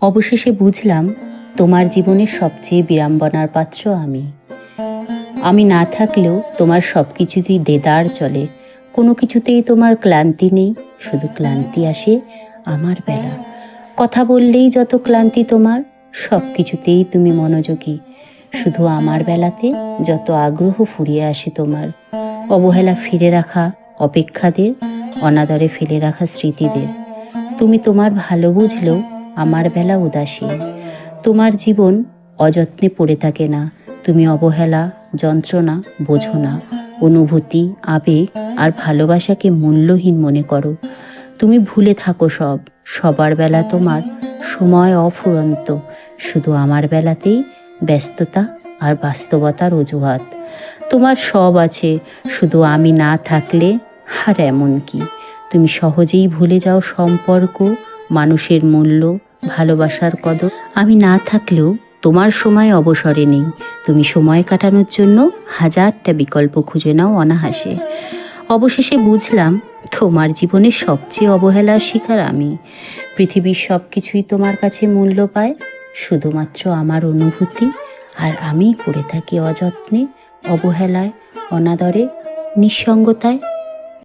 অবশেষে বুঝলাম তোমার জীবনের সবচেয়ে বিড়ম্বনার পাত্র আমি। আমি না থাকলেও তোমার সব কিছুতেই দেদার চলে, কোনো কিছুতেই তোমার ক্লান্তি নেই, শুধু ক্লান্তি আসে আমার বেলা। কথা বললেই যত ক্লান্তি তোমার, সব কিছুতেই তুমি মনোযোগী, শুধু আমার বেলাতে যত আগ্রহ ফুরিয়ে আসে তোমার। অবহেলা ফিরে রাখা অপেক্ষাদের, অনাদরে ফেলে রাখা স্মৃতিদের। তুমি তোমার ভালো বুঝলেও আমার বেলা উদাসীন। তোমার জীবন অযত্নে পড়ে থাকে না, তুমি অবহেলা, যন্ত্রণা বোঝো না, অনুভূতি, আবেগ আর ভালোবাসাকে মূল্যহীন মনে করো। তুমি ভুলে থাকো সবার বেলা তোমার সময় অফুরন্ত, শুধু আমার বেলাতেই ব্যস্ততা আর বাস্তবতার অজুহাত। তোমার সব আছে, শুধু আমি না থাকলে। আর এমন কি, তুমি সহজেই ভুলে যাও সম্পর্ক, মানুষের মূল্য, ভালোবাসার কদর। আমি না থাকলেও তোমার সময় অবসরে নেই, তুমি সময় কাটানোর জন্য হাজারটা বিকল্প খুঁজে নাও অনাহাসে। অবশেষে বুঝলাম তোমার জীবনের সবচেয়ে অবহেলার শিকার আমি। পৃথিবীর সব কিছুই তোমার কাছে মূল্য পায়, শুধুমাত্র আমার অনুভূতি আর আমিই পড়ে থাকি অযত্নে, অবহেলায়, অনাদরে, নিঃসঙ্গতায়।